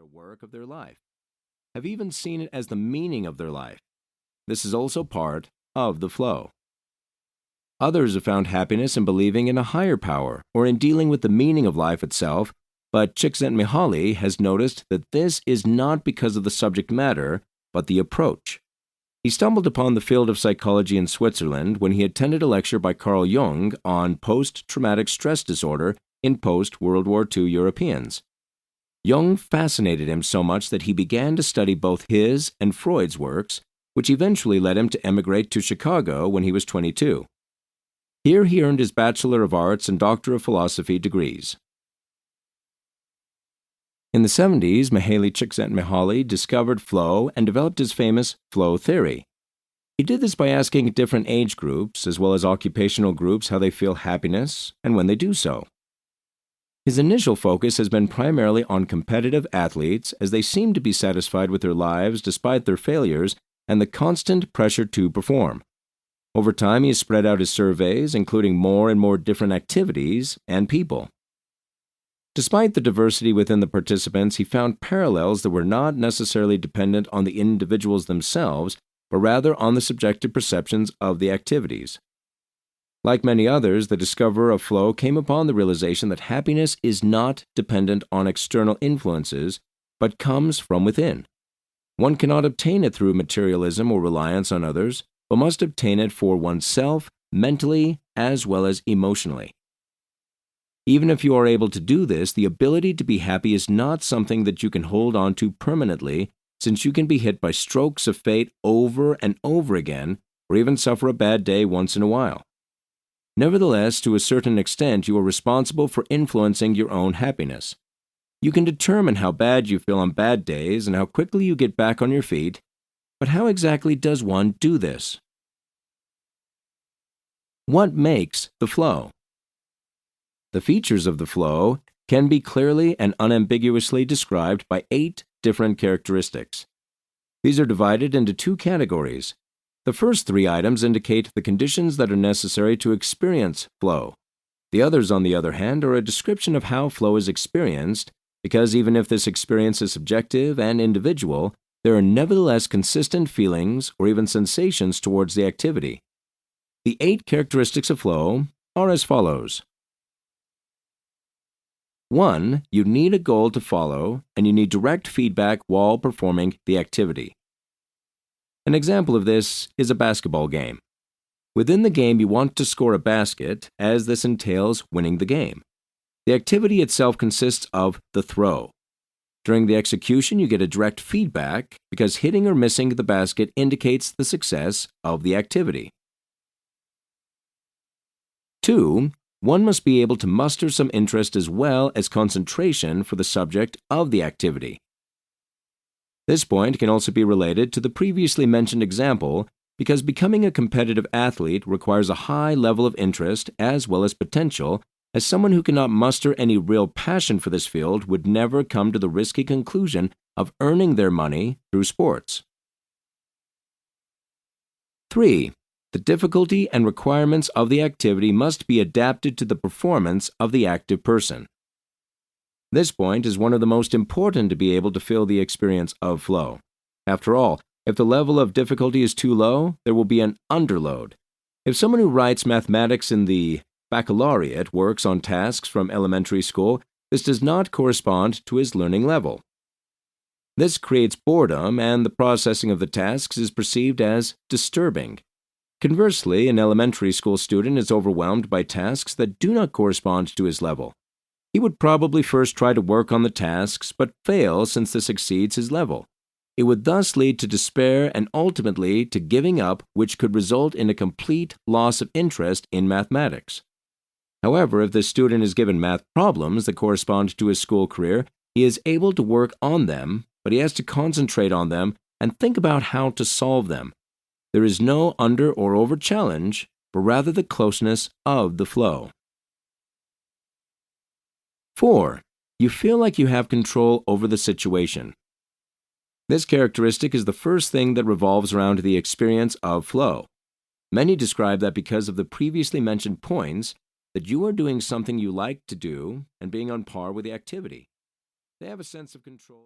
their work of their life, have even seen it as the meaning of their life. This is also part of the flow. Others have found happiness in believing in a higher power or in dealing with the meaning of life itself, but Csikszentmihalyi has noticed that this is not because of the subject matter, but the approach. He stumbled upon the field of psychology in Switzerland when he attended a lecture by Carl Jung on post-traumatic stress disorder in post-World War II Europeans. Jung fascinated him so much that he began to study both his and Freud's works, which eventually led him to emigrate to Chicago when he was 22. Here he earned his Bachelor of Arts and Doctor of Philosophy degrees. In the 70s, Mihaly Csikszentmihalyi discovered flow and developed his famous flow theory. He did this by asking different age groups, as well as occupational groups, how they feel happiness and when they do so. His initial focus has been primarily on competitive athletes, as they seem to be satisfied with their lives despite their failures and the constant pressure to perform. Over time, he has spread out his surveys, including more and more different activities and people. Despite the diversity within the participants, he found parallels that were not necessarily dependent on the individuals themselves, but rather on the subjective perceptions of the activities. Like many others, the discoverer of flow came upon the realization that happiness is not dependent on external influences, but comes from within. One cannot obtain it through materialism or reliance on others, but must obtain it for oneself, mentally as well as emotionally. Even if you are able to do this, the ability to be happy is not something that you can hold on to permanently, since you can be hit by strokes of fate over and over again, or even suffer a bad day once in a while. Nevertheless, to a certain extent, you are responsible for influencing your own happiness. You can determine how bad you feel on bad days and how quickly you get back on your feet, but how exactly does one do this? What makes the flow? The features of the flow can be clearly and unambiguously described by 8 different characteristics. These are divided into 2 categories. The first 3 items indicate the conditions that are necessary to experience flow. The others, on the other hand, are a description of how flow is experienced, because even if this experience is subjective and individual, there are nevertheless consistent feelings or even sensations towards the activity. The 8 characteristics of flow are as follows. 1. You need a goal to follow, and you need direct feedback while performing the activity. An example of this is a basketball game. Within the game, you want to score a basket, as this entails winning the game. The activity itself consists of the throw. During the execution, you get a direct feedback because hitting or missing the basket indicates the success of the activity. 2. One must be able to muster some interest as well as concentration for the subject of the activity. This point can also be related to the previously mentioned example because becoming a competitive athlete requires a high level of interest as well as potential, as someone who cannot muster any real passion for this field would never come to the risky conclusion of earning their money through sports. 3. The difficulty and requirements of the activity must be adapted to the performance of the active person. This point is one of the most important to be able to feel the experience of flow. After all, if the level of difficulty is too low, there will be an underload. If someone who writes mathematics in the baccalaureate works on tasks from elementary school, this does not correspond to his learning level. This creates boredom, and the processing of the tasks is perceived as disturbing. Conversely, an elementary school student is overwhelmed by tasks that do not correspond to his level. He would probably first try to work on the tasks, but fail since this exceeds his level. It would thus lead to despair and ultimately to giving up, which could result in a complete loss of interest in mathematics. However, if the student is given math problems that correspond to his school career, he is able to work on them, but he has to concentrate on them and think about how to solve them. There is no under or over challenge, but rather the closeness of the flow. 4. You feel like you have control over the situation. This characteristic is the first thing that revolves around the experience of flow. Many describe that because of the previously mentioned points, that you are doing something you like to do and being on par with the activity. They have a sense of control.